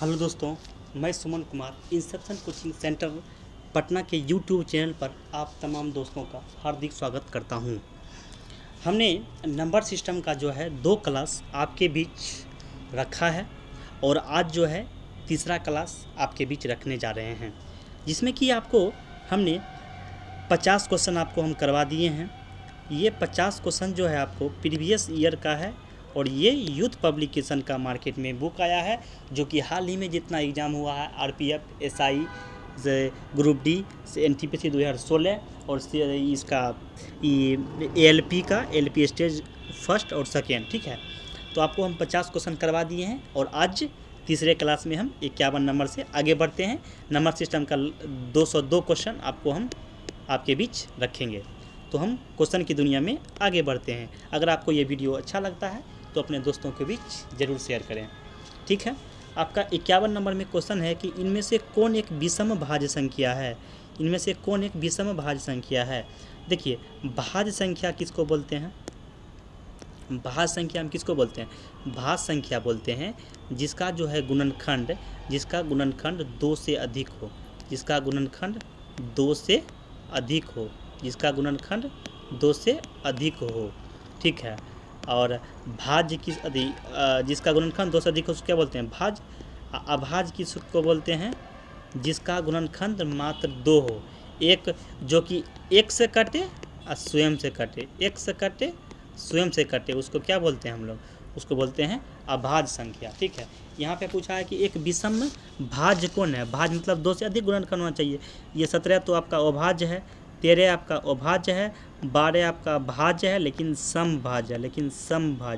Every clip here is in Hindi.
हेलो दोस्तों, मैं Suman Kumar Inception coaching centre Patna के यूट्यूब चैनल पर आप तमाम दोस्तों का हार्दिक स्वागत करता हूं। हमने नंबर सिस्टम का जो है 2 क्लास आपके बीच रखा है और आज जो है तीसरा क्लास आपके बीच रखने जा रहे हैं, जिसमें कि आपको हमने 50 क्वेश्चन आपको हम करवा दिए हैं। ये 50 क्वेश्चन जो है आपको प्रीवियस ईयर का है और ये यूथ पब्लिकेशन का मार्केट में बुक आया है, जो कि हाल ही में जितना एग्ज़ाम हुआ है RPF, SI, group D, NTPC 2016 और इसका एएलपी का एलपी स्टेज फर्स्ट और सेकेंड, ठीक है। तो आपको हम 50 क्वेश्चन करवा दिए हैं और आज तीसरे क्लास में हम 51 नंबर से आगे बढ़ते हैं। नंबर सिस्टम का 202 क्वेश्चन आपको हम आपके बीच रखेंगे। तो हम क्वेश्चन की दुनिया में आगे बढ़ते हैं। अगर आपको ये वीडियो अच्छा लगता है तो अपने दोस्तों के बीच ज़रूर शेयर करें, ठीक है। आपका 51 नंबर में क्वेश्चन है कि इनमें से कौन एक विषम भाज्य संख्या है। इनमें से कौन एक विषम भाज्य संख्या है। देखिए, भाज्य संख्या किसको बोलते हैं? भाज्य संख्या हम किसको बोलते हैं? भाज्य संख्या बोलते हैं जिसका जो है गुणनखंड 2 से अधिक हो, जिसका गुणनखंड 2 से अधिक हो, जिसका गुणनखंड 2 से अधिक हो, ठीक है। और भाज्य जिसका गुणनखंड 2 से अधिक हो उसको क्या बोलते हैं? भाज्य। अभाज्य किसको बोलते हैं? जिसका गुणनखंड मात्र 2 हो, एक जो कि एक से कटे और स्वयं से कटे, एक से कटे स्वयं से कटे, उसको क्या बोलते हैं हम लोग? उसको बोलते हैं अभाज्य संख्या, ठीक है। यहाँ पे पूछा है कि एक विषम भाज्य कौन है? भाज्य मतलब 2 से अधिक गुणनखंड होना चाहिए। ये 17 तो आपका अभाज्य है, 13 आपका अभाज्य है, 12 आपका भाज्य है लेकिन समभाज्य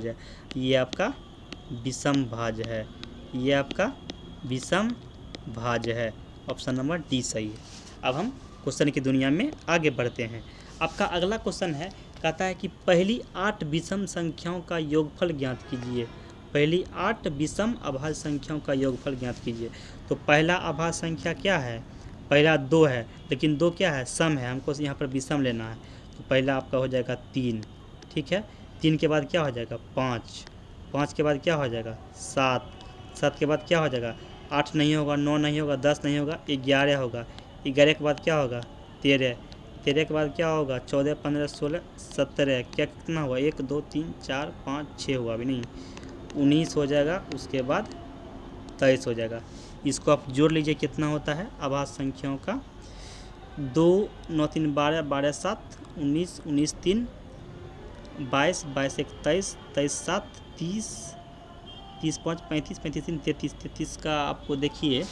है, ये आपका विषम भाज्य है, ये आपका विषम भाज्य है। ऑप्शन नंबर डी सही है। अब हम क्वेश्चन की दुनिया में आगे बढ़ते हैं। आपका अगला क्वेश्चन है, कहता है कि पहली 8 विषम संख्याओं का योगफल ज्ञात कीजिए। पहली 8 विषम अभाज्य संख्याओं का योगफल ज्ञात कीजिए। तो पहला अभाज्य संख्या क्या है? पहला 2 है, लेकिन 2 क्या है? सम है, हमको यहाँ पर विषम लेना है। तो पहला आपका हो जाएगा 3, ठीक है। 3 के बाद क्या हो जाएगा? 5, 5 के बाद क्या हो जाएगा? 7, 7 के बाद क्या हो जाएगा? 8 नहीं होगा, 9 नहीं होगा, 10 नहीं होगा, 11 होगा, 11 के बाद क्या होगा? 13, 13 के बाद क्या होगा? 14, 15, 16, 17, क्या कितना हुआ? 1 2 3 4 5 6 हुआ, अभी नहीं, 19 हो जाएगा, उसके बाद 23 हो जाएगा। इसको आप जोड़ लीजिए, कितना होता है अभाज्य संख्याओं का? 2 9 3 12, 12 7 19, 19 3 22, 22 1 23, 23 7 30, 30 5 35, 35 3 33, 33 का आपको देखिए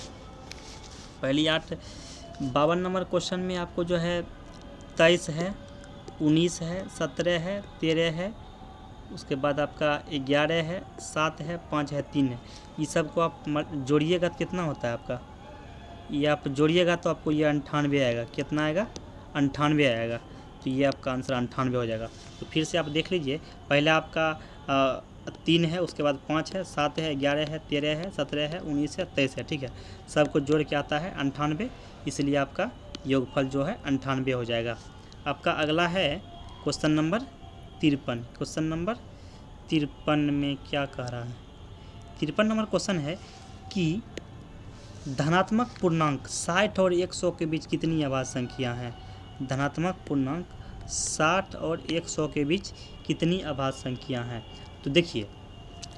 पहली 8 52 नंबर क्वेश्चन में आपको जो है 23 है, 19 है, 17 है, 13 है, उसके बाद आपका 11 है, 7 है, 5 है, 3 है। ये सब को आप जोड़िएगा तो कितना होता है आपका? ये आप जोड़िएगा तो आपको ये 98 आएगा। कितना आएगा? 98 आएगा। तो ये आपका आंसर 98 हो जाएगा। तो फिर से आप देख लीजिए, पहला आपका 3 है, उसके बाद 5 है, 7 है, 11 है, 13 है, 17 है, 19 है, 23 है, ठीक है। सबको जोड़ के आता है 98, इसलिए आपका योगफल जो है 98 हो जाएगा। आपका अगला है क्वेश्चन नंबर 53। क्वेश्चन नंबर 53 में क्या कह रहा है? 53 नंबर क्वेश्चन है कि धनात्मक पूर्णांक 60 और 100 के बीच कितनी अभाज्य संख्या हैं? धनात्मक पूर्णांक 60 और 100 के बीच कितनी अभाज्य संख्या हैं? तो देखिए,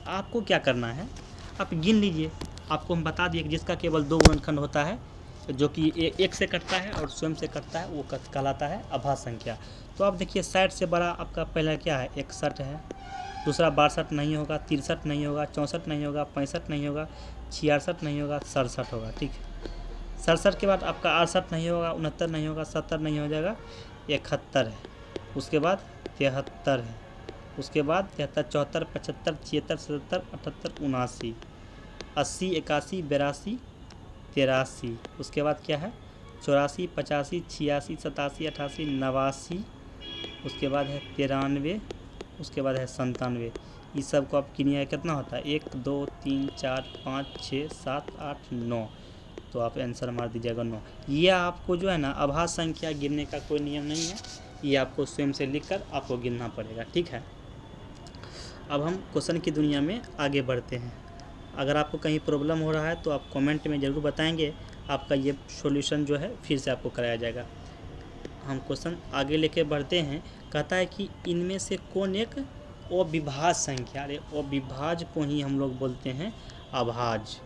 आपको क्या करना है, आप गिन लीजिए। आपको हम बता दिए कि जिसका केवल 2 गुणनखंड होता है, जो कि एक से कटता है और स्वयं से कटता है, वो कहलाता है अभाज्य संख्या। तो आप देखिए, 60 से बड़ा आपका पहला क्या है? 61 है, दूसरा 62 नहीं होगा, 63 नहीं होगा, 64 नहीं होगा, 65 नहीं होगा, 66 नहीं होगा, 67 होगा, ठीक है। 67 के बाद आपका 68 नहीं होगा, 69 नहीं होगा, 70 नहीं हो जाएगा, 71 है, उसके बाद 73 है, उसके बाद 73, 74, 75, 76, 77, 78, 79, 80, 81, 82, 83, उसके बाद क्या है? 84, 85, 86, 87, 88, 89, उसके बाद है 93, उसके बाद है 97। इस सब को आप गिनिए, कितना होता है? 1 2 3 4 5 6 7 8 9। तो आप आंसर मार दीजिएगा 9। ये आपको जो है ना अभाज्य संख्या गिनने का कोई नियम नहीं है, ये आपको स्वयं से लिखकर आपको गिनना पड़ेगा, ठीक है। अब हम क्वेश्चन की दुनिया में आगे बढ़ते हैं। अगर आपको कहीं प्रॉब्लम हो रहा है तो आप कमेंट में ज़रूर बताएंगे, आपका ये सॉल्यूशन जो है फिर से आपको कराया जाएगा। हम क्वेश्चन आगे लेके बढ़ते हैं। कहता है कि इनमें से कौन एक अविभाज्य संख्या, अरे अविभाज्य को ही हम लोग बोलते हैं अभाज्य,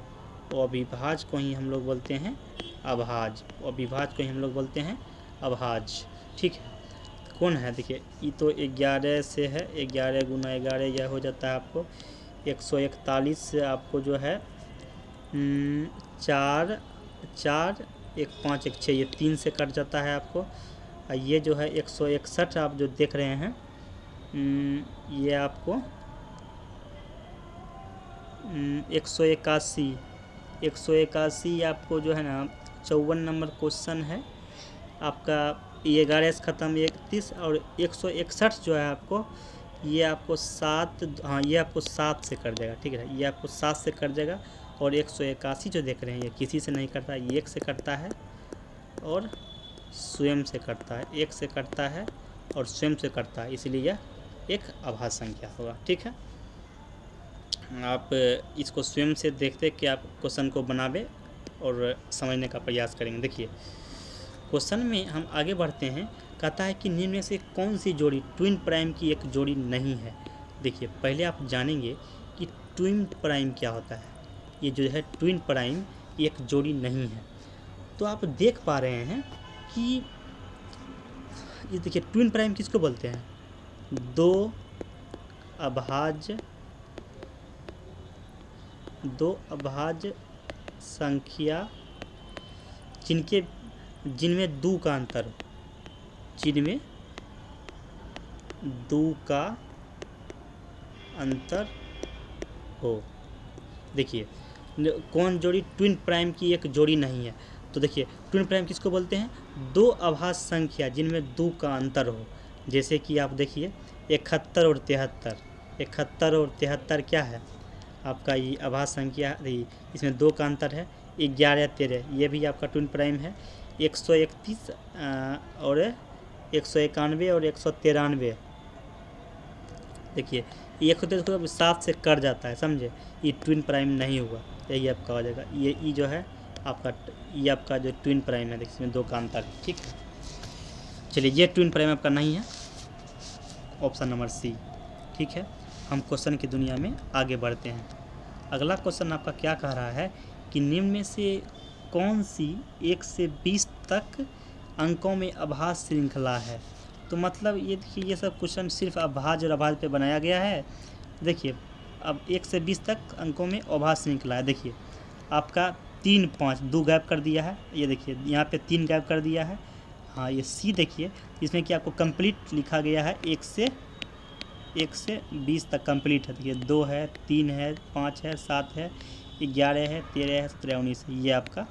अविभाज्य को ही हम लोग बोलते हैं अभाज्य, अविभाज्य को ही हम लोग बोलते हैं अभाज्य। ठीक है, कौन है? देखिए ये तो 11 से है, 11 गुना 11 यह हो जाता है आपको 141 से आपको जो है 4 4 1 5 1 6 ये 3 से कट जाता है आपको। ये जो है 161 आप जो देख रहे हैं ये आपको 181 आपको जो है ना 54 नंबर क्वेश्चन है आपका। ये 11 से ख़त्म 31 और 161 जो है आपको ये आपको 7, हाँ ये आपको 7 से कट जाएगा। ठीक है, ये आपको 7 से कट जाएगा। और 181 जो देख रहे हैं ये किसी से नहीं कटता, ये 1 से कटता है और स्वयं से कटता है, 1 से कटता है और स्वयं से कटता है, इसलिए यह एक अभाज्य संख्या होगा। ठीक है, आप इसको स्वयं से देखते कि आप क्वेश्चन को बनावे और समझने का प्रयास करेंगे। देखिए क्वेश्चन में हम आगे बढ़ते हैं। कहता है कि निम्न में से कौन सी जोड़ी ट्विन प्राइम की एक जोड़ी नहीं है। देखिए पहले आप जानेंगे कि ट्विन प्राइम क्या होता है। ये जो है ट्विन प्राइम एक जोड़ी नहीं है। तो आप देख पा रहे हैं कि ये देखिए ट्विन प्राइम किसको बोलते हैं? दो अभाज्य संख्या जिनमें दो का अंतर हो, जिनमें दो का अंतर हो। देखिए कौन जोड़ी ट्विन प्राइम की एक जोड़ी नहीं है? तो देखिए ट्विन प्राइम किसको बोलते हैं? दो अभाज्य संख्या जिनमें दो का अंतर हो। जैसे कि आप देखिए 71 और 73, 71 और 73 क्या है आपका? ये अभाज्य संख्या रही, इसमें दो का अंतर है। 11 13 ये भी आपका ट्विन प्राइम है। 131 और 191 और 193 देखिए ये खुद 7 से कट जाता है, समझे? ये ट्विन प्राइम नहीं हुआ, यही आपका हो जाएगा। ये जो है आपका, ये आपका जो ट्विन प्राइम है देखिए इसमें दो का अंतर है। ठीक है, चलिए ये ट्विन प्राइम आपका नहीं है, ऑप्शन नंबर सी। ठीक है, हम क्वेश्चन की दुनिया में आगे बढ़ते हैं। अगला क्वेश्चन आपका क्या कह रहा है कि निम्न में से कौन सी 1 से 20 तक अंकों में अभाज्य श्रृंखला है? तो मतलब ये देखिए ये सब क्वेश्चन सिर्फ अभाज्य और अभाज्य पे बनाया गया है। देखिए अब 1 से 20 तक अंकों में अभाज्य श्रृंखला है। देखिए आपका 3 5 2 गैप कर दिया है, ये देखिए यहाँ पे 3 गैप कर दिया है। हाँ ये सी देखिए इसमें कि आपको कंप्लीट लिखा गया है 1 से 20 तक कंप्लीट है। देखिए 2 है, 3 है, 5 है, 7 है, 11 है, 13 है, 17 19 है, ये आपका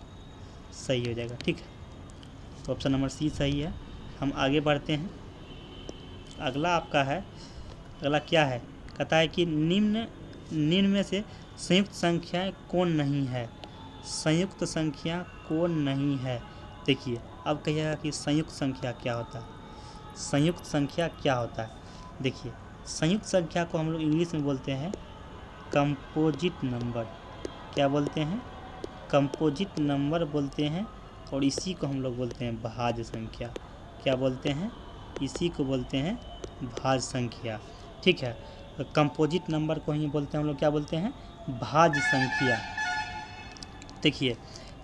सही हो जाएगा। ठीक है, तो ऑप्शन नंबर सी सही है। हम आगे बढ़ते हैं। अगला आपका है, अगला क्या है? कहता है कि निम्न में से संयुक्त संख्याएं कौन नहीं है? संयुक्त संख्या कौन नहीं है? देखिए अब कहिएगा कि संयुक्त संख्या क्या होता है? संयुक्त संख्या क्या होता है? देखिए संयुक्त संख्या को हम लोग इंग्लिश में बोलते हैं कंपोजिट नंबर। क्या बोलते हैं? कंपोजिट नंबर बोलते हैं। और इसी को हम लोग बोलते हैं भाज्य संख्या। क्या बोलते हैं? इसी को बोलते हैं भाज्य संख्या। ठीक है, तो कंपोजिट नंबर को ही बोलते हैं हम लोग, क्या बोलते हैं? भाज्य संख्या। देखिए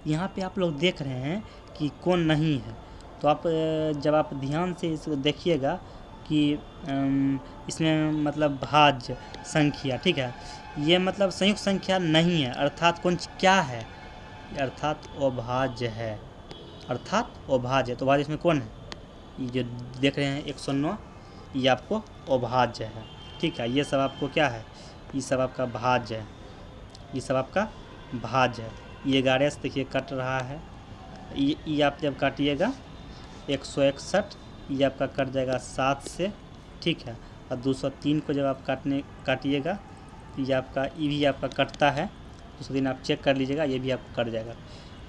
यहाँ पे आप लोग देख रहे हैं कि कौन नहीं है, तो आप जब आप ध्यान से इसको देखिएगा कि इसमें मतलब भाज्य संख्या, ठीक है, ये मतलब संयुक्त संख्या नहीं है, अर्थात कौन क्या है? अर्थात अभाज्य है, अर्थात अभाज्य है। तो भाज्य इसमें कौन है? ये जो देख रहे हैं 109, ये आपको अभाज्य है। ठीक है, ये सब आपको क्या है? ये सब आपका भाज्य है, ये सब आपका भाज्य है। ये 11 से देखिए कट रहा है, ये आप जब काटिएगा 161, ये आपका कट जाएगा 7 से। ठीक है, और 203 को जब आप काटिएगा तो ये आपका, ये भी आपका कटता है। 203 आप चेक कर लीजिएगा, ये भी आपका कट जाएगा।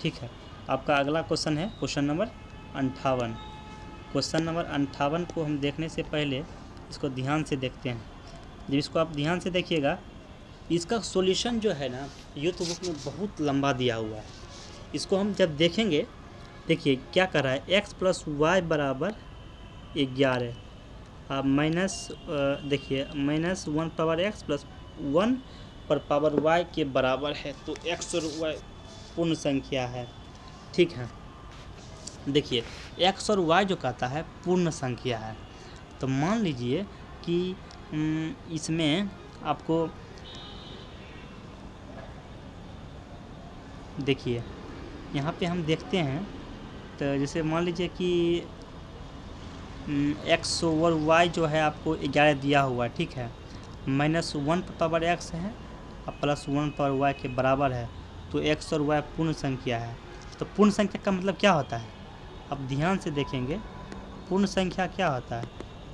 ठीक है, आपका अगला क्वेश्चन है क्वेश्चन नंबर 58। क्वेश्चन नंबर 58 को हम देखने से पहले इसको ध्यान से देखते हैं। जब इसको आप ध्यान से देखिएगा इसका सॉल्यूशन जो है ना यूथ बुक में बहुत लंबा दिया हुआ है। इसको हम जब देखेंगे, देखिए क्या कर रहा है, x प्लस वाई बराबर 11, अब माइनस देखिए -1 पावर x प्लस 1 पर पावर y के बराबर है, तो x और y पूर्ण संख्या है। ठीक है, देखिए x और y जो कहता है पूर्ण संख्या है। तो मान लीजिए कि इसमें आपको देखिए यहाँ पे हम देखते हैं, तो जैसे मान लीजिए कि x ओवर y जो है आपको 11 दिया हुआ है। ठीक है, -1 पर पावर x है और +1 पर y के बराबर है, तो x और y पूर्ण संख्या है। तो पूर्ण संख्या का मतलब क्या होता है, अब ध्यान से देखेंगे, पूर्ण संख्या क्या होता है,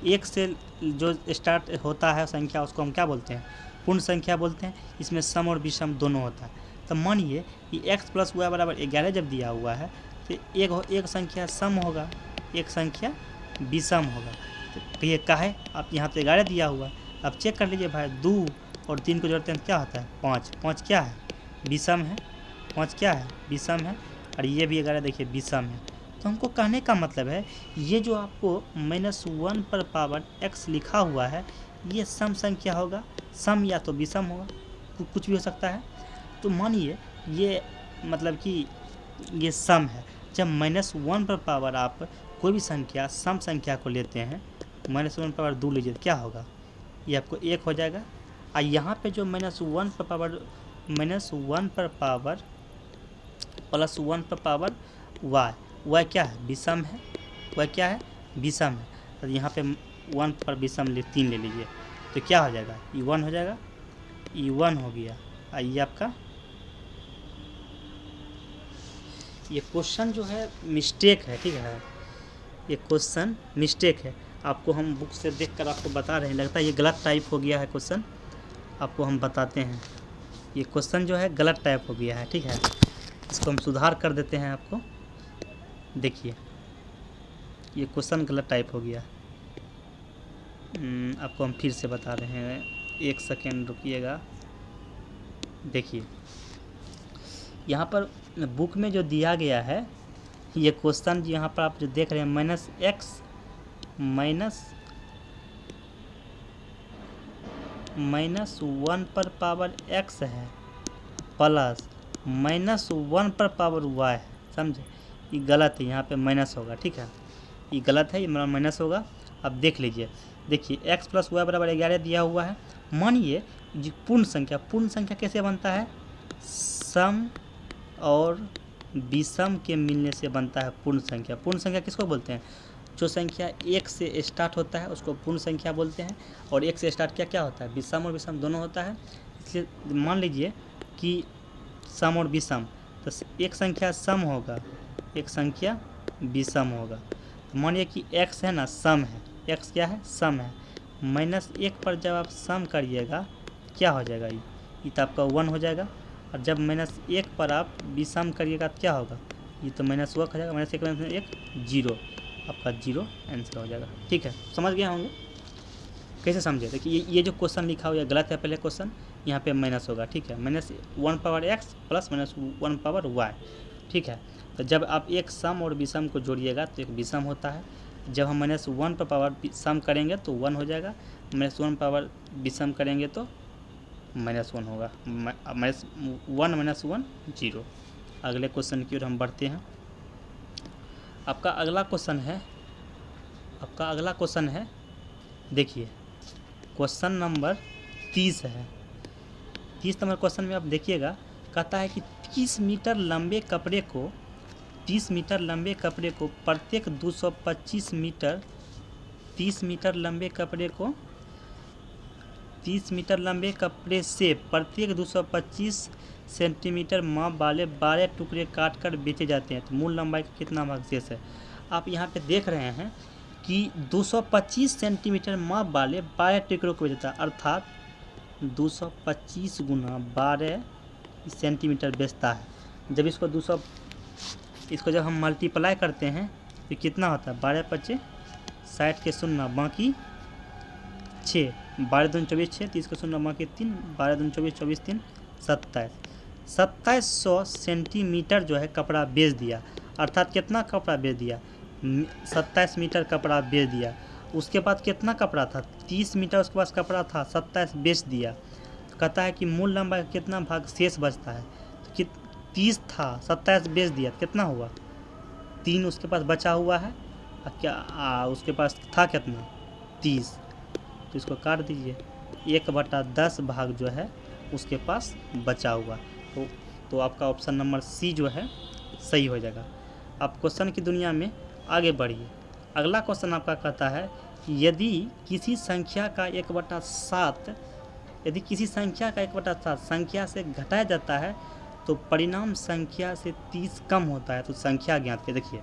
एक से जो स्टार्ट होता है संख्या उसको हम क्या बोलते हैं, पूर्ण संख्या बोलते हैं। इसमें सम और विषम दोनों होता है। तो मानिए कि x प्लस वाई बराबर 11 जब दिया हुआ है, तो एक संख्या सम होगा, एक संख्या विषम होगा। तो ये का है, आप यहाँ पे 11 दिया हुआ है, अब चेक कर लीजिए भाई, 2 और 3 को जोड़ते हैं क्या होता है, 5। 5 क्या है, विषम है। 5 क्या है, विषम है। और ये भी 11 देखिए विषम है। तो हमको कहने का मतलब है, ये जो आपको -1 पर पावर x लिखा हुआ है, ये सम संख्या होगा, सम या तो विषम होगा, कुछ भी हो सकता है। तो मानिए ये मतलब कि ये सम है। जब -1 पर पावर आप कोई भी संख्या सम संख्या को लेते हैं, -1 पावर 2 लीजिए, क्या होगा, ये आपको 1 हो जाएगा। और यहाँ पे जो -1 पर पावर -1 पर पावर +1 पर पावर y क्या है, विषम है। y क्या है, विषम है। तो यहाँ पे 1 पर विषम 3 ले लीजिए, तो क्या हो जाएगा, e1 हो जाएगा, e1 हो गया। आइए आपका ये क्वेश्चन जो है मिस्टेक है। ठीक है, ये क्वेश्चन मिस्टेक है। आपको हम बुक से देखकर आपको बता रहे हैं, लगता है ये गलत टाइप हो गया है क्वेश्चन, आपको हम बताते हैं। ये क्वेश्चन जो है गलत टाइप हो गया है। ठीक है, इसको हम सुधार कर देते हैं आपको। देखिए ये क्वेश्चन गलत टाइप हो गया, आपको हम फिर से बता रहे हैं, 1 सेकेंड रुकिएगा। देखिए यहाँ पर बुक में जो दिया गया है, ये क्वेश्चन यहाँ पर आप जो देख रहे हैं, -1 पर पावर x है प्लस -1 पर पावर y है, समझे। ये गलत है, यहाँ पे माइनस होगा। ठीक है, ये गलत है, ये माइनस होगा। अब देख लीजिए, देखिए x प्लस वाई बराबर 11 दिया हुआ है। मानिए पूर्ण संख्या कैसे बनता है, सम और विषम के मिलने से बनता है पूर्ण संख्या। पूर्ण संख्या किसको बोलते हैं, जो संख्या 1 से स्टार्ट होता है उसको पूर्ण संख्या बोलते हैं। और 1 से स्टार्ट क्या होता है, विषम और विषम दोनों होता है। इसलिए मान लीजिए कि सम और विषम, तो एक संख्या सम होगा, एक संख्या विषम होगा। तो मानिए कि x है ना, सम है, x क्या है, सम है। -1 पर जब आप सम करिएगा क्या हो जाएगा, ये तो आपका 1 हो जाएगा। और जब -1 पर आप विषम करिएगा तो क्या होगा, ये तो -1 हो जाएगा। -1 0, आपका 0 आंसर हो जाएगा। ठीक है, समझ गए होंगे कैसे समझे। देखिए ये जो क्वेश्चन लिखा हुआ है गलत है, पहले क्वेश्चन यहाँ पे माइनस होगा। ठीक है, -1 power x plus -1 power y। ठीक है, तो जब आप एक सम और विषम को जोड़िएगा तो एक विषम होता है। जब हम -1 पर पावर सम करेंगे तो 1 हो जाएगा, -1 पावर विषम करेंगे तो -1 होगा। -1 0। अगले क्वेश्चन की ओर हम बढ़ते हैं। आपका अगला क्वेश्चन है, देखिए क्वेश्चन नंबर 30 है। 30 नंबर क्वेश्चन में आप देखिएगा, कहता है कि 30 मीटर लंबे कपड़े को प्रत्येक 225 मीटर 30 मीटर लंबे कपड़े से प्रत्येक 225 सेंटीमीटर माप वाले 12 टुकड़े काटकर बेचे जाते हैं, तो मूल लंबाई का कितना भाग शेष है। आप यहाँ पे देख रहे हैं कि 225 सेंटीमीटर माप वाले 12 टुकड़ों को बेचता है, अर्थात 225 गुना 12 सेंटीमीटर बेचता है। जब इसको जब हम मल्टीप्लाई करते हैं तो कितना होता है, 12 × 5 = 60 के 0 बाकी 6 12 दूनी 24 6, 30 का 0 बाकी 3, 12 दूनी 24, 24 3 27, 2700 सेंटीमीटर जो है कपड़ा बेच दिया। अर्थात कितना कपड़ा बेच दिया, 27 मीटर कपड़ा बेच दिया। उसके बाद कितना कपड़ा था, 30 मीटर उसके पास कपड़ा था, 27 बेच दिया। तो कहता है कि मूल लंबाई का कितना भाग शेष बचता है, तो 30 था, 27 बेच दिया, कितना हुआ 3 उसके पास बचा हुआ है। उसके पास था कितना 30, तो इसको काट दीजिए, 1/10 भाग जो है उसके पास बचा हुआ। तो आपका ऑप्शन नंबर सी जो है सही हो जाएगा। आप क्वेश्चन की दुनिया में आगे बढ़िए। अगला क्वेश्चन आपका कहता है यदि किसी संख्या का 1/7 संख्या से घटाया जाता है तो परिणाम संख्या से 30 कम होता है, तो संख्या ज्ञात कीजिए। देखिए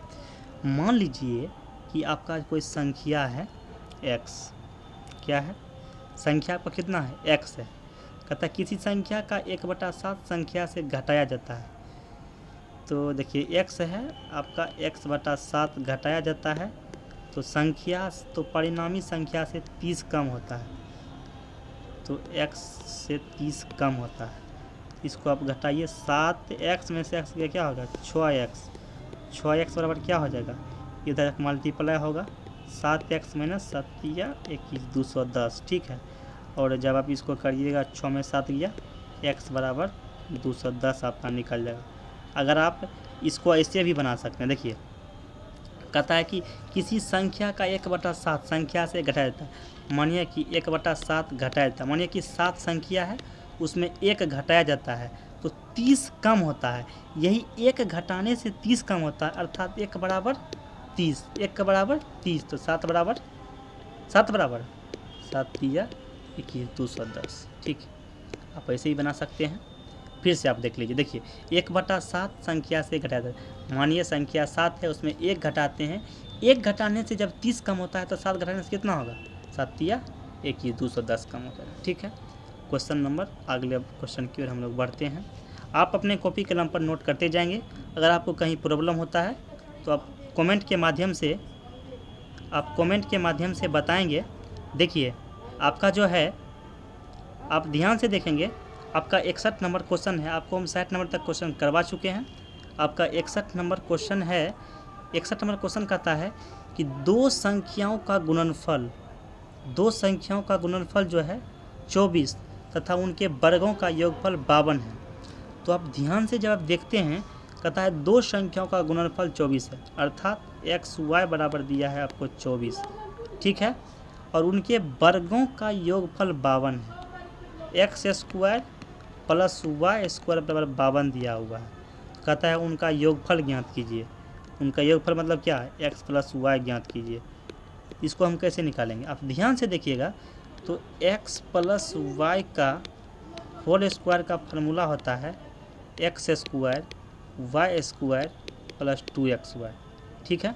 मान लीजिए कि आपका कोई संख्या है x, क्या है संख्या आपका कितना है x है। कहता है किसी संख्या का 1/7 संख्या से घटाया जाता है, तो देखिए x है आपका 1/7 घटाया जाता है तो संख्या तो परिणामी संख्या से 30 कम होता है, तो x से 30 कम होता है। इसको आप घटाइए, 7x में से x क्या होगा 6x बराबर क्या हो जाएगा, इधर मल्टीप्लाई होगा 7x माइनस 7 या 21 210, ठीक है। और जब आप इसको करिएगा 6 में 7 गया, x बराबर 210 आपका निकल जाएगा। अगर आप इसको ऐसे भी बना सकते हैं, देखिए कहता है कि किसी संख्या का 1/7 संख्या से घटाया जाता है। मानिए कि 1/7 घटाया जाता है, मानिए कि 7 संख्या है उसमें 1 घटाया जाता है तो 30 कम होता है। यही 1 घटाने से 30 कम होता है, अर्थात 1 बराबर 30, 1 का बराबर 30, तो 7 बराबर 7 या 21 210, ठीक है। आप ऐसे ही बना सकते हैं। फिर से आप देख लीजिए, देखिए 1/7 संख्या से घटाया जाता है। मानिए संख्या 7 है उसमें 1 घटाते हैं, 1 घटाने से जब 30 कम होता है तो 7 घटाने से कितना होगा 7 या 21 210 कम होता है, ठीक है। क्वेश्चन नंबर अगले क्वेश्चन की ओर हम लोग बढ़ते हैं। आप अपने कॉपी कलम पर नोट करते जाएंगे। अगर आपको कहीं प्रॉब्लम होता है तो आप कमेंट के माध्यम से बताएंगे। देखिए आपका जो है आप ध्यान से देखेंगे, आपका 61 नंबर क्वेश्चन है, आपको हम 60 नंबर तक क्वेश्चन करवा चुके हैं। आपका 61 नंबर क्वेश्चन है। 61 नंबर क्वेश्चन कहता है कि दो संख्याओं का गुणनफल जो है 24 तथा उनके वर्गों का योगफल 52 है। तो आप ध्यान से जब आप देखते हैं, कहता है दो संख्याओं का गुणनफल 24 है, अर्थात XY बराबर दिया है आपको 24, ठीक है, और उनके वर्गों का योगफल 52 है। x² प्लस y² बराबर 52 दिया हुआ है। कहता है उनका योगफल ज्ञात कीजिए। उनका योगफल मतलब क्या है, x प्लस y ज्ञात कीजिए। इसको हम कैसे निकालेंगे, आप ध्यान से देखिएगा। तो x प्लस y का होल स्क्वायर का फार्मूला होता है x² y² प्लस 2xy, ठीक है।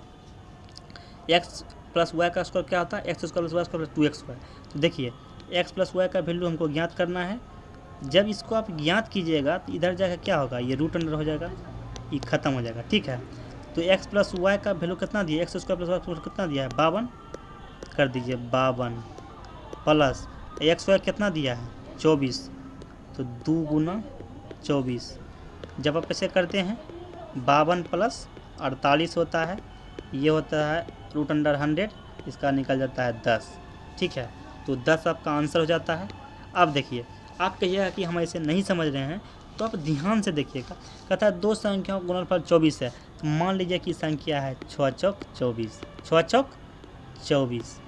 x प्लस y का स्क्वायर क्या होता है, x² plus y square plus 2xy। तो देखिए x प्लस y का वैल्यू हमको ज्ञात करना है। जब इसको आप ज्ञात कीजिएगा तो इधर जाकर क्या होगा, ये रूट अंडर हो जाएगा, ये खत्म हो जाएगा, ठीक है। तो x प्लस वाई का वैल्यू कितना दिया, x² प्लस y कितना दिया है 52 कर दीजिए, 52 प्लस xy कितना दिया है 24, तो 2 गुना 24। जब आप ऐसे करते हैं 52 प्लस 48 होता है, ये होता है रूट अंडर 100, इसका निकल जाता है 10, ठीक है। तो 10 आपका आंसर हो जाता है। अब देखिए आप कहिएगा कि हम ऐसे नहीं समझ रहे हैं, तो आप ध्यान से देखिएगा। कहता है दो संख्याओं का गुणनफल 24 है, तो मान लीजिए कि संख्या है 6 चौक 24, 6 चौक 24।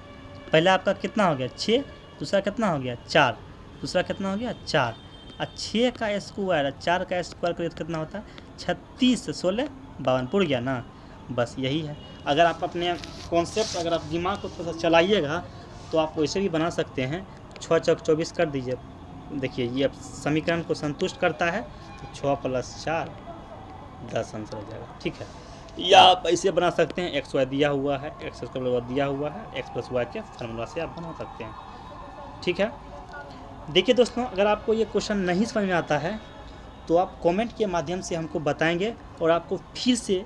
पहला आपका कितना हो गया 6, दूसरा कितना हो गया 4, दूसरा कितना हो गया 4, और 6 का स्क्वायर 4 का स्क्वायर करिए तो कितना होता है 36 16 52, पुर गया ना। बस यही है। अगर आप अपने कॉन्सेप्ट अगर आप दिमाग को थोड़ा सा चलाइएगा तो आप वैसे भी बना सकते हैं। 6 चौक 24 कर दीजिए, देखिए ये अब समीकरण को संतुष्ट करता है, तो 6 प्लस 4 10 आंसर हो जाएगा, ठीक है। या आप ऐसे बना सकते हैं, एक्स वाई दिया हुआ है, एक्स स्क्वायर दिया हुआ है, एक्स प्लस वाई के फार्मूला से आप बना सकते हैं, ठीक है। देखिए दोस्तों, अगर आपको ये क्वेश्चन नहीं समझ में आता है तो आप कमेंट के माध्यम से हमको बताएंगे और आपको फिर से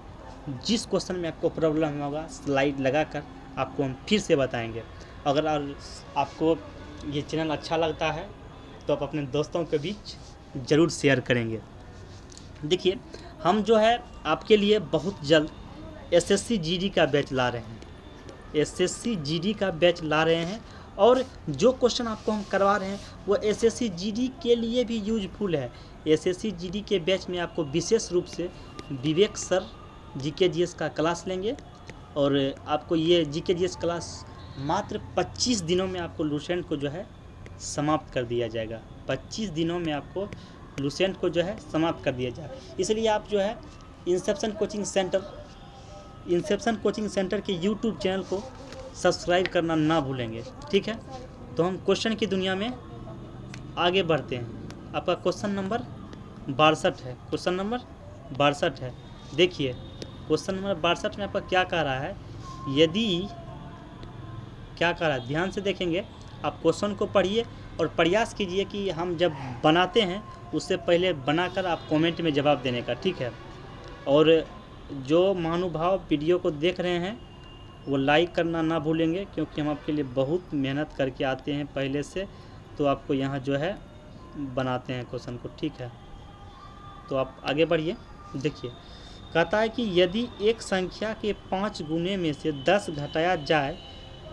जिस क्वेश्चन में आपको प्रॉब्लम होगा स्लाइड लगाकर आपको हम फिर से बताएंगे। अगर आपको ये चैनल अच्छा लगता है तो आप अपने दोस्तों के बीच ज़रूर शेयर करेंगे। देखिए, हम जो है आपके लिए बहुत जल्द एसएससी जीडी का बैच ला रहे हैं। एसएससी जीडी का बैच ला रहे हैं और जो क्वेश्चन आपको हम करवा रहे हैं वो एसएससी जीडी के लिए भी यूजफुल है। एसएससी जीडी के बैच में आपको विशेष रूप से विवेक सर जीके जीएस का क्लास लेंगे और आपको ये जीके जीएस क्लास मात्र 25 दिनों में आपको लुसेंट को जो है समाप्त कर दिया जाएगा। 25 दिनों में आपको लुसेंट को जो है समाप्त कर दिया जाए। इसलिए आप जो है इंसेप्शन कोचिंग सेंटर के यूट्यूब चैनल को सब्सक्राइब करना ना भूलेंगे, ठीक है। तो हम क्वेश्चन की दुनिया में आगे बढ़ते हैं। आपका क्वेश्चन नंबर 62 है। क्वेश्चन नंबर 62 है। देखिए, क्वेश्चन नंबर 62 में आपका क्या कह रहा है, क्या कह रहा है, ध्यान से देखेंगे। आप क्वेश्चन को पढ़िए और प्रयास कीजिए कि हम जब बनाते हैं उससे पहले बनाकर आप कमेंट में जवाब देने का, ठीक है। और जो महानुभाव वीडियो को देख रहे हैं वो लाइक करना ना भूलेंगे, क्योंकि हम आपके लिए बहुत मेहनत करके आते हैं पहले से, तो आपको यहाँ जो है बनाते हैं क्वेश्चन को, ठीक है। तो आप आगे बढ़िए। देखिए, कहता है कि यदि एक संख्या के 5 गुने में से 10 घटाया जाए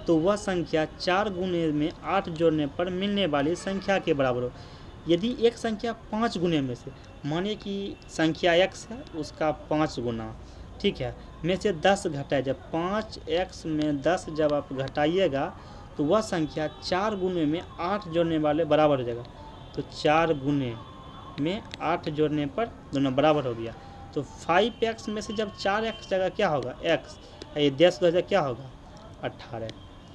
तो वह संख्या 4 गुने में 8 जोड़ने पर मिलने वाली संख्या के बराबर हो। यदि एक संख्या 5 गुने में से, मानिए कि संख्या x है उसका 5 गुना, ठीक है, में से 10 घटाया, जब 5x में 10 जब आप घटाइएगा तो वह संख्या 4 गुने में 8 जोड़ने वाले बराबर हो जाएगा। तो 4 गुने में 8 जोड़ने पर दोनों बराबर हो गया। तो 5x में से जब 4x जगह क्या होगा x, ये 10 हो जाएगा क्या होगा 18,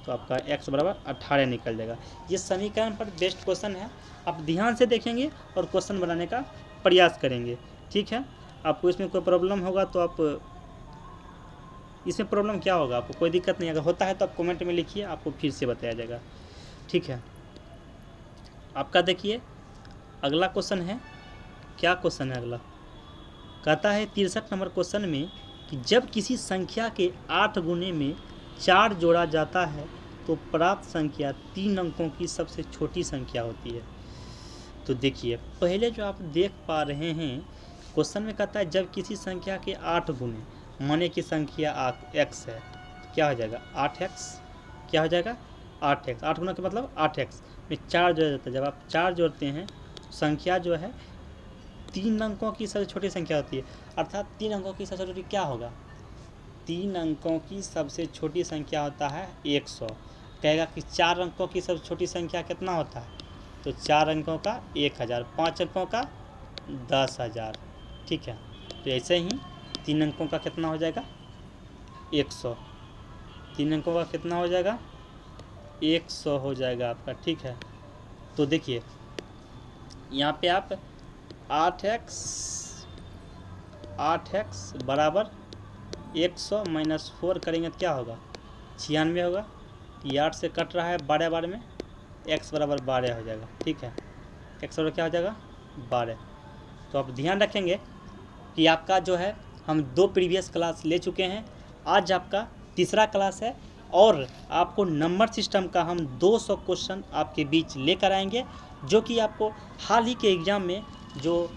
तो आपका x बराबर 18 निकल जाएगा। ये समीकरण पर बेस्ट क्वेश्चन है। आप ध्यान से देखेंगे और क्वेश्चन बनाने का प्रयास करेंगे, ठीक है। आपको इसमें कोई प्रॉब्लम होगा तो आप इसमें प्रॉब्लम क्या होगा, आपको कोई दिक्कत नहीं, अगर होता है तो आप कमेंट में लिखिए, आपको फिर से बताया जाएगा, ठीक है। आपका देखिए अगला क्वेश्चन है। क्या क्वेश्चन है अगला, कहता है 63 नंबर क्वेश्चन में कि जब किसी संख्या के 8 गुने में 4 जोड़ा जाता है तो प्राप्त संख्या 3 अंकों की सबसे छोटी संख्या होती है। तो देखिए, पहले जो आप देख पा रहे हैं क्वेश्चन में कहता है जब किसी संख्या के 8 गुने, माने की संख्या x है, क्या हो जाएगा 8x, क्या हो जाएगा 8x, 8 गुना के मतलब 8x में 4 जोड़ा जाता है। जब आप 4 जोड़ते हैं तो संख्या जो है 3 अंकों की सबसे छोटी संख्या होती है। अर्थात 3 अंकों की सबसे छोटी क्या होगा, 3 अंकों की सबसे छोटी संख्या होता है 100। कहेगा कि 4 अंकों की सबसे छोटी संख्या कितना होता है, तो 4 अंकों का 1000, 5 अंकों का 10,000, ठीक है। तो ऐसे ही 3 अंकों का कितना हो जाएगा 100, 3 अंकों का कितना हो जाएगा 100 हो जाएगा आपका, ठीक है। तो देखिए यहाँ पे आप 8x बराबर 100 माइनस 4 करेंगे तो क्या होगा 96 होगा। ये 8 से कट रहा है 12 बार में, x बराबर 12 हो जाएगा, ठीक है। x बराबर क्या हो जाएगा 12। तो आप ध्यान रखेंगे कि आपका जो है हम 2 प्रीवियस क्लास ले चुके हैं, आज आपका तीसरा क्लास है और आपको नंबर सिस्टम का हम 200 क्वेश्चन आपके बीच लेकर आएंगे, जो कि आपको हाल ही के एग्ज़ाम में जो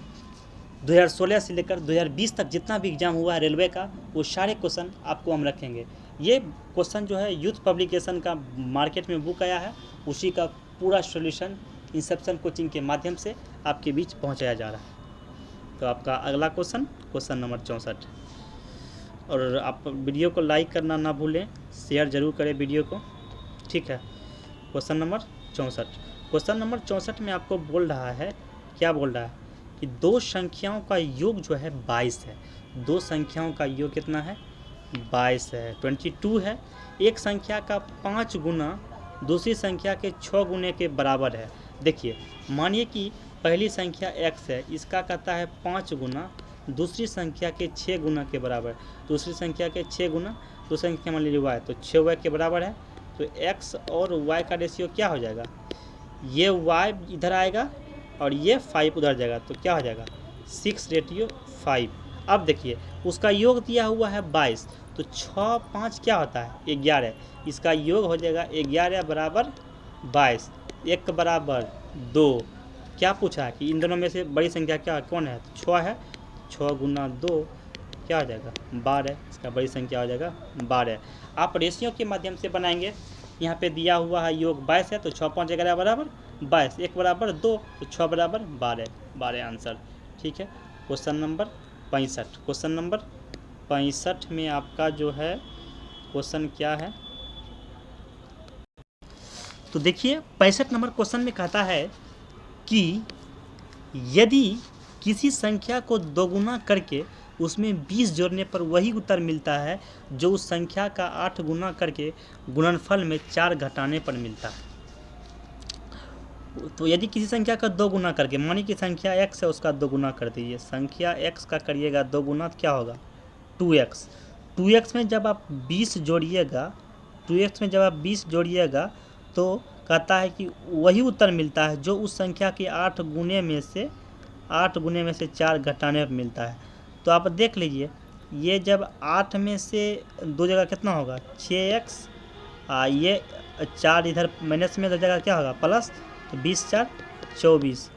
2016 से लेकर 2020 तक जितना भी एग्ज़ाम हुआ है रेलवे का, वो सारे क्वेश्चन आपको हम रखेंगे। ये क्वेश्चन जो है यूथ पब्लिकेशन का मार्केट में बुक आया है, उसी का पूरा सॉल्यूशन इंसेप्शन कोचिंग के माध्यम से आपके बीच पहुंचाया जा रहा है। तो आपका अगला क्वेश्चन नंबर 64, और आप वीडियो को लाइक करना ना भूलें, शेयर ज़रूर करें वीडियो को, ठीक है। क्वेश्चन नंबर 64, क्वेश्चन नंबर 64 में आपको बोल रहा है, क्या बोल रहा है कि 2 संख्याओं का योग जो है 22 है। 2 संख्याओं का योग कितना है 22 है, 22 है। एक संख्या का 5 गुना दूसरी संख्या के 6 गुने के बराबर है। देखिए, मानिए कि पहली संख्या x है, इसका कहता है 5 गुना दूसरी संख्या के 6 गुना के बराबर, दूसरी संख्या के 6 गुना दूसरी संख्या मान लीजिए y, तो 6y के बराबर है। तो x और y का रेशियो क्या हो जाएगा, ये y इधर आएगा और ये 5 उधर जाएगा, तो क्या हो जाएगा 6:5। अब देखिए उसका योग दिया हुआ है 22, तो 6 5 क्या होता है 11, इसका योग हो जाएगा 11 बराबर 22। 1 बराबर 2। क्या पूछा है कि इन दोनों में से बड़ी संख्या क्या कौन है? 6 है। 6 गुना 2 क्या हो जाएगा? 12। इसका बड़ी संख्या हो जाएगा 12। आप रेशियो के माध्यम से बनाएंगे। यहाँ पे दिया हुआ है योग 22 है, तो 6 5 11 बराबर 22, 1 बराबर 2, तो 6 बराबर 12। 12 आंसर। ठीक है। Question number 65। क्वेश्चन नंबर 65 में आपका जो है क्वेश्चन क्या है, तो देखिए 65 नंबर क्वेश्चन में कहता है कि यदि किसी संख्या को दोगुना करके उसमें 20 जोड़ने पर वही उत्तर मिलता है जो उस संख्या का 8 गुना करके गुणनफल में 4 घटाने पर मिलता है। तो यदि किसी संख्या का 2 गुना करके, मानिए कि संख्या x है, उसका 2 गुना कर दीजिए। संख्या x का करिएगा 2 गुना, तो क्या होगा? 2x। 2x में जब आप 20 जोड़िएगा, 2x में जब आप 20 जोड़िएगा तो कहता है कि वही उत्तर मिलता है जो उस संख्या के 8 गुने में से 4 घटाने पर मिलता है। तो आप देख लीजिए, ये जब 8 में से 2 जगह कितना होगा? 6x, ये 4 इधर माइनस में, तो जगह क्या होगा? प्लस, तो 20 4 24,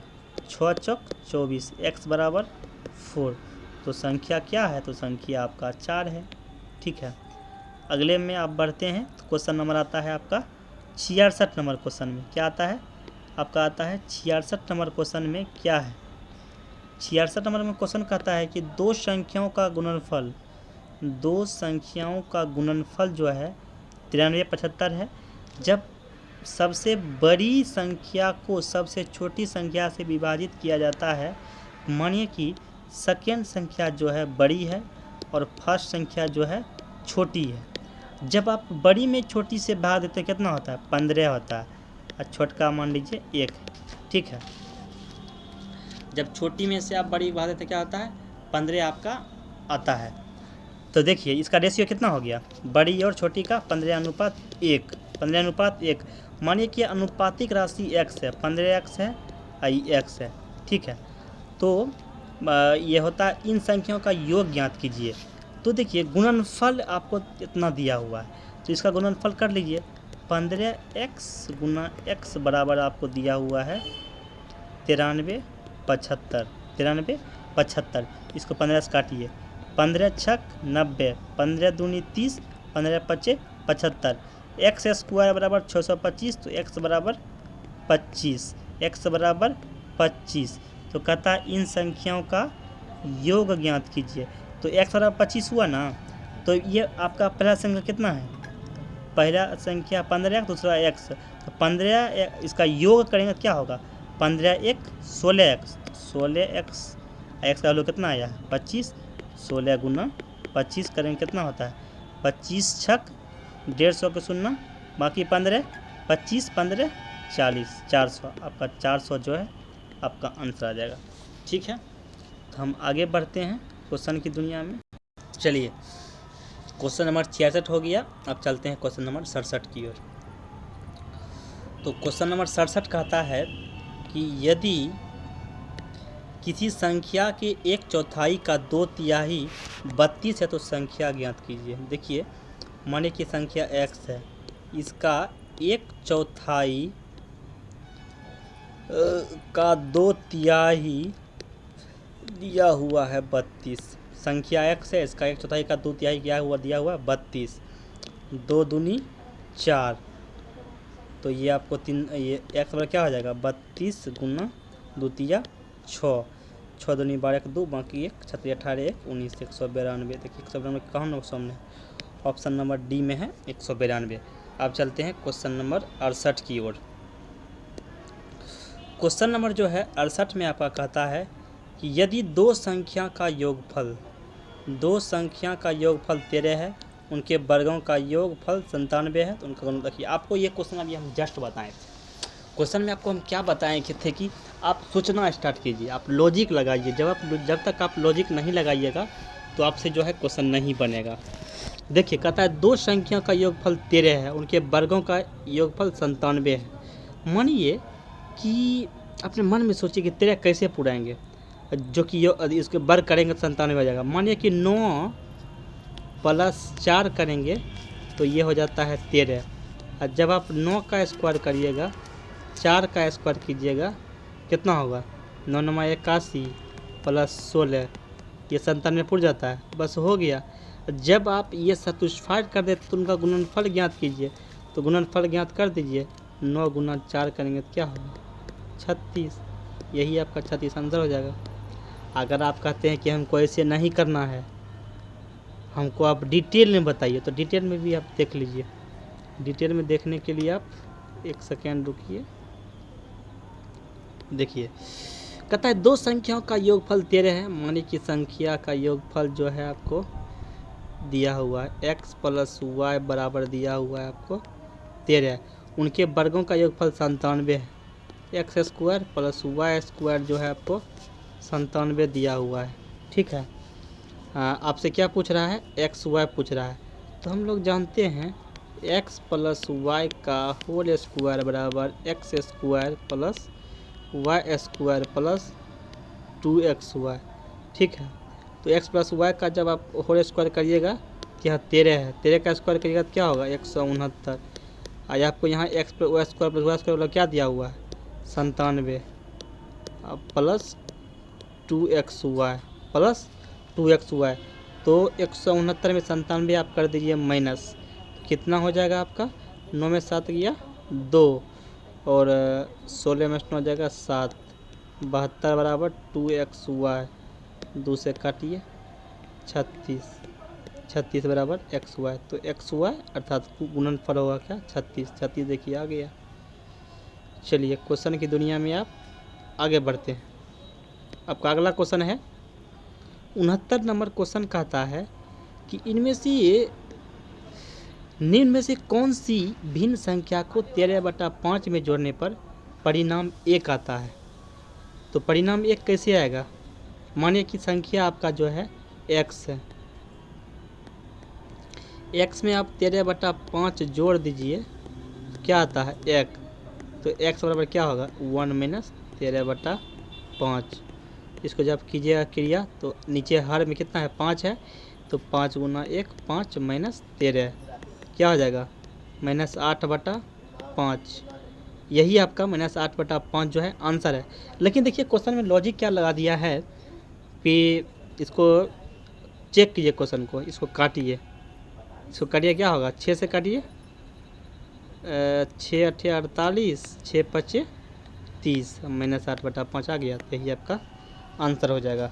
6 चौक 24, x बराबर 4। तो संख्या क्या है? तो संख्या आपका 4 है। ठीक है। अगले में आप बढ़ते हैं, तो क्वेश्चन नंबर आता है आपका 66 नंबर क्वेश्चन में क्या आता है? आपका आता है 66 नंबर क्वेश्चन में क्या है? 66 नंबर में क्वेश्चन कहता है कि दो संख्याओं का गुणनफल जो है 93 75 है। जब सबसे बड़ी संख्या को सबसे छोटी संख्या से विभाजित किया जाता है, मानिए कि सेकेंड संख्या जो है बड़ी है और फर्स्ट संख्या जो है छोटी है। जब आप बड़ी में छोटी से भाग देते हैं कितना होता है? 15 होता है, और छोटका मान लीजिए 1। ठीक है। जब छोटी में से आप बड़ी भाग देते क्या होता है? 15 आपका आता है। तो देखिए इसका रेशियो कितना हो गया? बड़ी और छोटी का 15:1। 15:1। मानिए कि अनुपातिक राशि x है, 15x है, x है। ठीक है। तो ये होता है इन संख्याओं का योग ज्ञात कीजिए। तो देखिए गुणनफल आपको इतना दिया हुआ है, तो इसका गुणनफल कर लीजिए। 15x गुना x बराबर आपको दिया हुआ है 93 75। 93 75। इसको 15 से काटिए। 15 छक 90, 15 दूनी 30, 15 पचे 75। एक्स स्क्वायर बराबर 625, तो x बराबर 25। x बराबर 25। तो कहता है इन संख्याओं का योग ज्ञात कीजिए। तो x बराबर 25 हुआ ना, तो ये आपका पहला संख्या कितना है? पहला संख्या 15, दूसरा x। तो 15 इसका योग करेंगे क्या होगा? 15 1 16x। 16x, x का वैल्यू कितना आया? 25। 16 गुना 25 करेंगे कितना होता है? 25 छक 150 के शून्य, बाकी 15, 25 15 40, 400। आपका 400 जो है आपका आंसर आ जाएगा। ठीक है। तो हम आगे बढ़ते हैं क्वेश्चन की दुनिया में। चलिए क्वेश्चन नंबर 66 हो गया। अब चलते हैं क्वेश्चन नंबर 67 की ओर। तो क्वेश्चन नंबर 67 कहता है कि यदि किसी संख्या के 1/4 का 2/3 32 है तो संख्या ज्ञात कीजिए। देखिए मानिए कि संख्या x है, इसका 1/4 का 2/3 दिया हुआ है 32। संख्या x है, इसका 1/4 का 2/3 क्या हुआ? दिया हुआ 32। 2 दूनी 4, तो ये आपको 3, ये x बराबर क्या हो जाएगा? 32 गुना 2 तिया 6, 6 दूनी 12 2, बाकी 1 छत्तीस 18 1 19 192। देखिए 192 कहाँ ना सामने? ऑप्शन नंबर डी में है 192। अब चलते हैं क्वेश्चन नंबर 68 की ओर। क्वेश्चन नंबर जो है 68 में आपका कहता है कि यदि दो संख्या का योगफल 13 है, उनके वर्गों का योगफल 97 है, तो उनका गुणन रखिए। आपको ये क्वेश्चन अभी हम जस्ट बताए थे। क्वेश्चन में आपको हम क्या बताएं थे कि आप सोचना स्टार्ट कीजिए, आप लॉजिक लगाइए। जब तक आप लॉजिक नहीं लगाइएगा तो आपसे जो है क्वेश्चन नहीं बनेगा। देखिए कहता है दो संख्या का योगफल 13 है, उनके वर्गों का योगफल 97 है। मानिए कि अपने मन में सोचिए कि 13 कैसे पुराएंगे, जो कि इसके वर्ग करेंगे तो 97 आ जाएगा। मानिए कि 9 + 4 करेंगे तो ये हो जाता है 13। और जब आप 9 का स्क्वायर करिएगा 4 का स्क्वायर कीजिएगा कितना होगा, 9 9 81 प्लस 16, ये 97 पुर जाता है, बस हो गया। जब आप ये सैटिस्फाइड कर देते तो उनका गुणनफल ज्ञात कीजिए, तो गुणनफल ज्ञात कर दीजिए, 9 गुना 4 करेंगे तो क्या होगा 36, यही आपका 36 आंसर हो जाएगा। अगर आप कहते हैं कि हमको ऐसे नहीं करना है, हमको आप डिटेल में बताइए, तो डिटेल में भी आप देख लीजिए। डिटेल में देखने के लिए आप एक सेकेंड रुकिए, देखिए कहता है दो संख्याओं का योगफल 13 है। मानिए कि संख्या का योगफल जो है आपको दिया हुआ है x प्लस वाई बराबर दिया हुआ है आपको 13, उनके वर्गों का योगफल 97 है। X square plus y square जो है आपको 97 दिया हुआ है, ठीक है। आपसे क्या पूछ रहा है, एक्स वाई पूछ रहा है, तो हम लोग जानते हैं x प्लस वाई का होल स्क्वायर बराबर x square plus y square plus 2xy, ठीक है। तो x प्लस वाई का जब आप होल स्क्वायर करिएगा तो यहाँ 13 है, 13 का स्क्वायर करिएगा तो क्या होगा 169। आज आपको यहाँ x plus square plus y square क्या दिया हुआ है 97 प्लस 2xy प्लस 2xy, तो 169 में 97 आप कर दीजिए माइनस, कितना हो जाएगा आपका 9 में 7 गया 2 और 16 में 9 हो जाएगा 7, 72 बराबर 2xy, 2 से काटिए 36 बराबर xy, तो xy अर्थात गुणनफल होगा क्या 36 देखिए आ गया। चलिए क्वेश्चन की दुनिया में आप आगे बढ़ते हैं। आपका अगला क्वेश्चन है 69 नंबर क्वेश्चन कहता है कि इनमें से निम्न में से कौन सी भिन्न संख्या को 13/5 में जोड़ने पर परिणाम 1 आता है। तो परिणाम 1 कैसे आएगा, मानिए कि संख्या आपका जो है x है, x में आप 13/5 जोड़ दीजिए तो क्या आता है 1, तो x बराबर क्या होगा 1 माइनस 13/5। इसको जब कीजिएगा क्रिया तो नीचे हर में कितना है 5 है, तो 5 गुना 1 5 माइनस 13 क्या हो जाएगा -8/5। यही आपका -8/5 जो है आंसर है। लेकिन देखिए क्वेश्चन में लॉजिक क्या लगा दिया है कि इसको चेक कीजिए, क्वेश्चन को इसको काटिए, इसको काटिए क्या होगा 6 से काटिए 6 8 48 6 5 30 -8/5 आ गया, तो यही आपका आंसर हो जाएगा।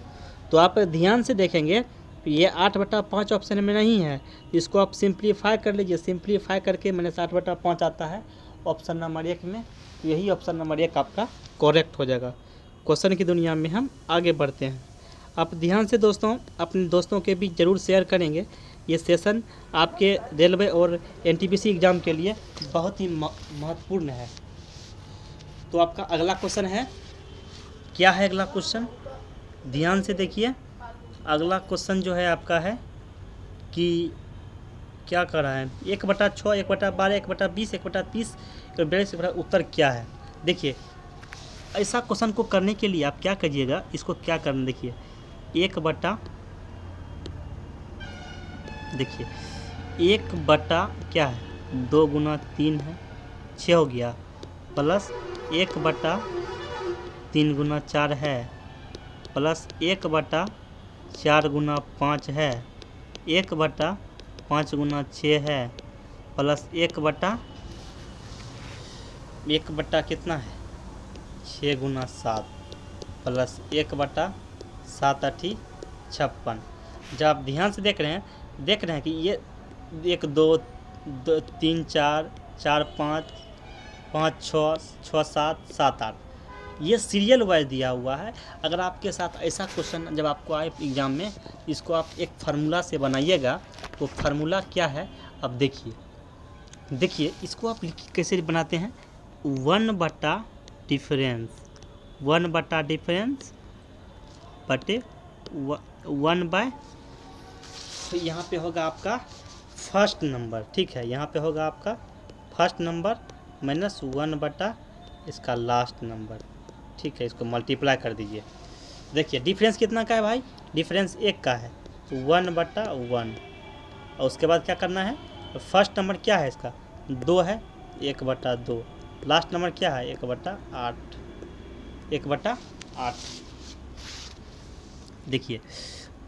तो आप ध्यान से देखेंगे ये 8/5 ऑप्शन में नहीं है, इसको आप सिंप्लीफाई कर लीजिए, सिंप्लीफाई करके -8/5 आता है ऑप्शन नंबर 1 में, तो यही ऑप्शन नंबर 1 आपका करेक्ट हो जाएगा। क्वेश्चन की दुनिया में हम आगे बढ़ते हैं। आप ध्यान से दोस्तों अपने दोस्तों के भी ज़रूर शेयर करेंगे, ये सेशन आपके रेलवे और एनटीपीसी एग्ज़ाम के लिए बहुत ही महत्वपूर्ण है। तो आपका अगला क्वेश्चन है, क्या है अगला क्वेश्चन, ध्यान से देखिए। अगला क्वेश्चन जो है आपका है कि क्या कर रहा है 1/6 1/12 1/20 1/30 42 उत्तर क्या है। देखिए ऐसा क्वेश्चन को करने के लिए आप क्या करिएगा, इसको क्या करना देखिए 1 क्या है 2 गुना 3 है 6 हो गया, प्लस 1/3 गुना 4 है, प्लस 1/4 गुना 5 है, 1/5 गुना 6 है, प्लस 1 बटा कितना है 6 गुना 7, प्लस 1/7 8 56। जब आप ध्यान से देख रहे हैं कि ये 1 2 3 4 4 5 5 6 6 7 7 8 ये सीरियल वाइज दिया हुआ है। अगर आपके साथ ऐसा क्वेश्चन जब आपको आए एग्ज़ाम में, इसको आप एक फार्मूला से बनाइएगा। तो फार्मूला क्या है अब देखिए इसको आप कैसे बनाते हैं 1 बटा डिफरेंस बटे 1/, तो यहाँ पे होगा आपका फर्स्ट नंबर, ठीक है, यहाँ पे होगा आपका फर्स्ट नंबर माइनस 1 बटा इसका लास्ट नंबर, ठीक है। इसको मल्टीप्लाई कर दीजिए। देखिए डिफरेंस कितना का है भाई, डिफरेंस 1 का है, तो 1/1, और उसके बाद क्या करना है, फर्स्ट नंबर क्या है इसका 2 है 1/2, लास्ट नंबर क्या है? 1/8, 1/8। देखिए,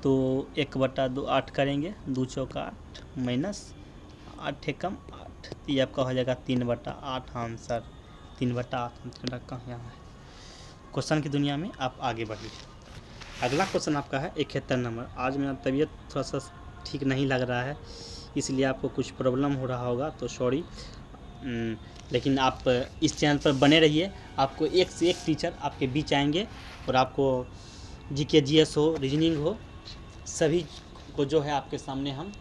तो 1/2 8 करेंगे, 2 चौका 8 माइनस 8 एकम 8, ये आपका हो जाएगा 3/8 आंसर। 3/8 कहाँ यहाँ है? क्वेश्चन की दुनिया में आप आगे बढ़िए। अगला क्वेश्चन आपका है 71 नंबर। आज मेरा तबीयत थोड़ा सा ठीक नहीं लग रहा है, इसलिए आपको कुछ प्रॉब्लम हो रहा होगा, तो सॉरी। लेकिन आप इस चैनल पर बने रहिए, आपको एक से एक टीचर आपके बीच आएंगे और आपको जीके जीएस हो, रीजनिंग हो, सभी को जो है आपके सामने हम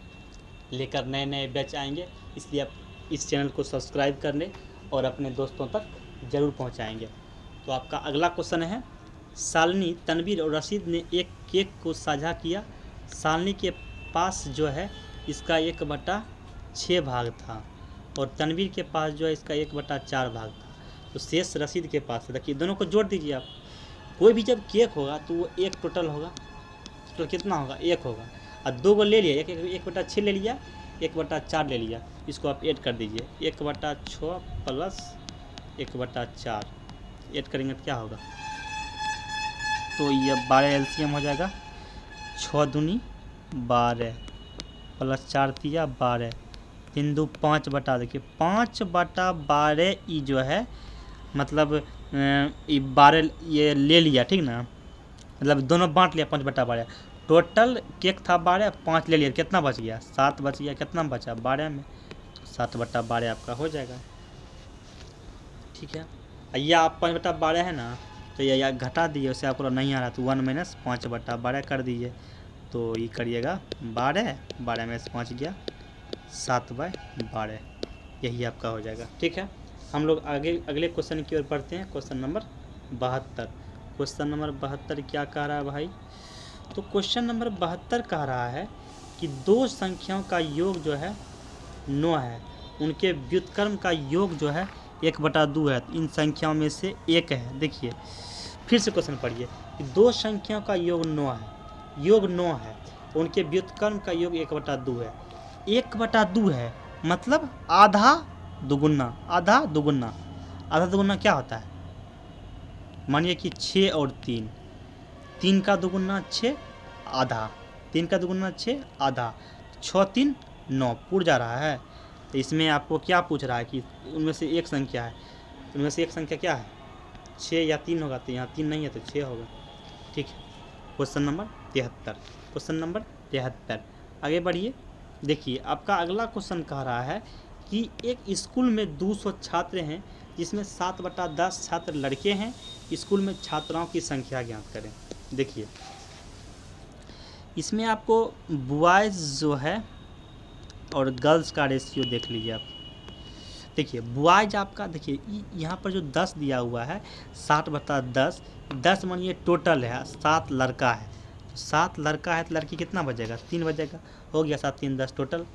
लेकर नए नए बैच आएंगे। इसलिए आप इस चैनल को सब्सक्राइब कर लें और अपने दोस्तों तक ज़रूर पहुंचाएंगे। तो आपका अगला क्वेश्चन है, शालिनी, तनवीर और रशीद ने एक केक को साझा किया। शालिनी के पास जो है इसका 1/6 भाग था और तनवीर के पास जो है इसका 1/4 भाग था, तो शेष रशीद के पास है। देखिए, दोनों को जोड़ दीजिए आप। कोई भी जब केक होगा तो वो एक टोटल होगा, तो कितना होगा? 1 होगा। और 2 को ले लिया, 1/6 ले लिया, 1/4 ले लिया, इसको आप ऐड कर दीजिए। 1/6 प्लस 1/4 ऐड करेंगे तो क्या होगा? तो ये 12 एलसीएम हो जाएगा। 6 दूनी 12 प्लस 4 तिया 12, 3 2 5 बटा, देखिए 5/12 ई जो है, मतलब ये 12 ये ले लिया, ठीक ना, मतलब दोनों बांट लिया 5/12। टोटल केक था 12, 5 ले लिया, कितना बच गया? 7 बच गया। कितना बचा 12 में? 7/12 आपका हो जाएगा, ठीक है। ये आप 5/12 है ना, तो ये घटा दिए, उससे आपको नहीं आ रहा तो 1 माइनस 5/12 कर दीजिए, तो ये करिएगा 12 में से 5 गया 7/12, यही आपका हो जाएगा, ठीक है। हम लोग आगे अगले क्वेश्चन की ओर बढ़ते हैं। Question number 72। क्वेश्चन नंबर 72 क्या कह रहा है भाई? तो क्वेश्चन नंबर 72 कह रहा है कि दो संख्याओं का योग जो है 9 है, उनके व्युत्क्रम का योग जो है 1/2 है, इन संख्याओं में से एक है। देखिए, फिर से क्वेश्चन पढ़िए कि दो संख्याओं का योग 9 है, योग 9 है, उनके व्युत्क्रम का योग 1/2 है। 1/2 है मतलब आधा दुगुना, आधा दुगुना। आधा दुगुना क्या होता है? मानिए कि 6 और 3, 3 का दुगुना 6 आधा, 3 का दुगुना 6 आधा, 6 3 9 पूर जा रहा है। तो इसमें आपको क्या पूछ रहा है कि उनमें से एक संख्या है, उनमें से एक संख्या क्या है? 6 या 3 होगा, तो यहाँ 3 नहीं है तो 6 होगा, ठीक है। Question number 73। क्वेश्चन नंबर 73, आगे बढ़िए। देखिए, आपका अगला क्वेश्चन कह रहा है कि एक स्कूल में 200 छात्र हैं, जिसमें 7/10 छात्र लड़के हैं। स्कूल में छात्राओं की संख्या ज्ञात करें। देखिए, इसमें आपको बॉयज़ जो है और गर्ल्स का रेशियो देख लीजिए आप। देखिए, बॉयज आपका, देखिए यहाँ पर जो 10 दिया हुआ है, 7/10, 10 मानिए टोटल है, 7 लड़का है, 7 लड़का है तो लड़की कितना बचेगा? 3 बचेगा, हो गया 7 3 10 टोटल।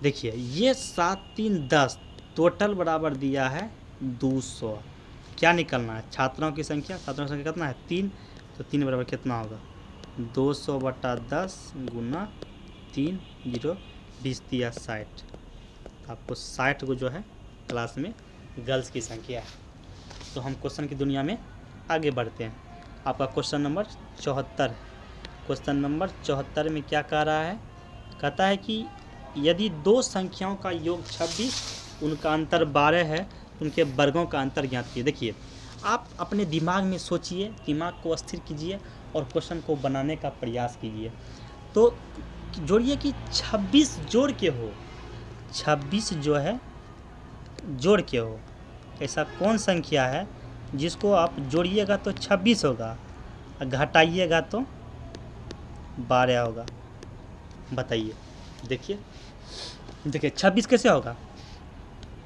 देखिए, ये 7 3 10 टोटल बराबर दिया है 200। क्या निकलना है? छात्रों की संख्या, छात्रों की संख्या कितना है? 3, तो 3 बराबर कितना होगा? 200/10 गुना 3, 0 20 दिया 60। आपको 60 को जो है क्लास में गर्ल्स की संख्या है। तो हम क्वेश्चन की दुनिया में आगे बढ़ते हैं। आपका क्वेश्चन नंबर 74। क्वेश्चन नंबर 74 में क्या कह रहा है? कहता है कि यदि दो संख्याओं का योग 26, उनका अंतर 12 है, उनके वर्गों का अंतर ज्ञात कीजिए। देखिए, आप अपने दिमाग में सोचिए, दिमाग को स्थिर कीजिए और क्वेश्चन को बनाने का प्रयास कीजिए। तो जोड़िए कि 26 जोड़ के हो, 26 जो है जोड़ के हो। ऐसा कौन संख्या है जिसको आप जोड़िएगा तो 26 होगा, घटाइएगा तो 12 होगा? बताइए। देखिए, 26 कैसे होगा?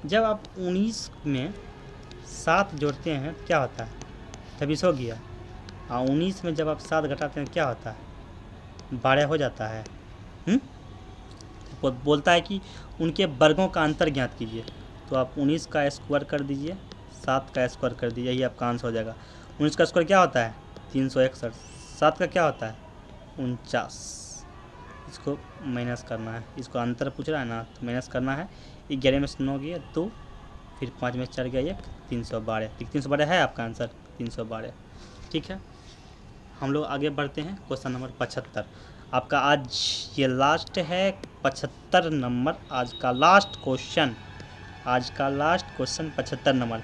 जब आप 19 में 7 जोड़ते हैं क्या होता है? 26 हो गया। और 19 में जब आप 7 घटाते हैं क्या होता है? 12 हो जाता है। बोलता है कि उनके वर्गों का अंतर ज्ञात कीजिए। तो आप 19 का स्क्वायर कर दीजिए, 7 का स्क्वायर कर दीजिए, यही आपका आंसर हो जाएगा। 19 का स्क्वायर क्या होता है? 361। 7 का क्या होता है? 49। इसको माइनस करना है, इसको अंतर पूछ रहा है ना, तो माइनस करना है। 11 में से 9 गया 2, फिर 5 में 4 गया 1, 312। 312 है आपका आंसर, 312। ठीक है, हम लोग आगे बढ़ते हैं। क्वेश्चन नंबर 75 आपका आज ये लास्ट है। 75 नंबर आज का लास्ट क्वेश्चन। 75 नंबर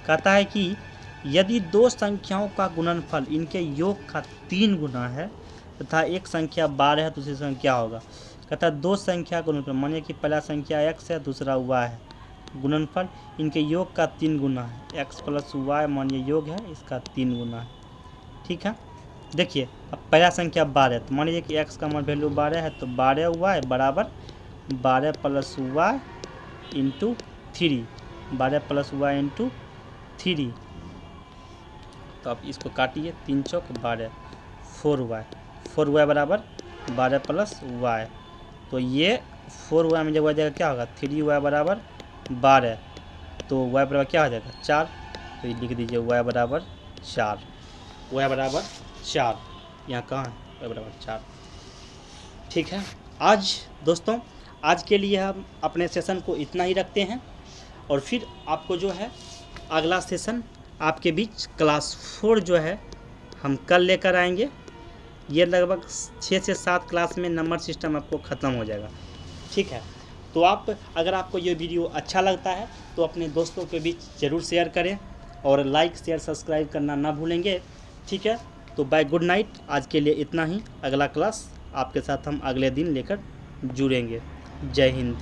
कहता है कि यदि दो संख्याओं का गुणनफल इनके योग का 3 गुना है तथा एक संख्या 12 है, दूसरी संख्या होगा। कहता है दो संख्या गुणनफल, मानिए कि पहला संख्या x है, दूसरा y है, गुणनफल इनके योग का 3 गुना है। x प्लस y मानिए योग है, इसका 3 गुना है। ठीक है, देखिए अब पहला संख्या 12 है, तो मान लीजिए कि x का मान वैल्यू 12 है, तो 12y बराबर 12 plus y into 3, 12 plus y into 3। तो आप इसको काटिए, 3 चौक 12, 4y बराबर 12 प्लस y। तो ये 4y में जब आ जाएगा क्या होगा, 3y बराबर 12, तो y बराबर क्या हो जाएगा 4। तो ये लिख दीजिए y बराबर 4, y बराबर 4। यहाँ कहाँ है, y बराबर 4। ठीक है, आज दोस्तों आज के लिए हम अपने सेशन को इतना ही रखते हैं, और फिर आपको जो है अगला सेशन आपके बीच क्लास 4 जो है हम कल लेकर आएंगे। ये लगभग 6 से 7 क्लास में नंबर सिस्टम आपको ख़त्म हो जाएगा। ठीक है, तो अगर आपको ये वीडियो अच्छा लगता है तो अपने दोस्तों के बीच ज़रूर शेयर करें, और लाइक शेयर सब्सक्राइब करना ना भूलेंगे। ठीक है, तो बाय, गुड नाइट। आज के लिए इतना ही। अगला क्लास आपके साथ हम अगले दिन लेकर जुड़ेंगे। जय हिंद।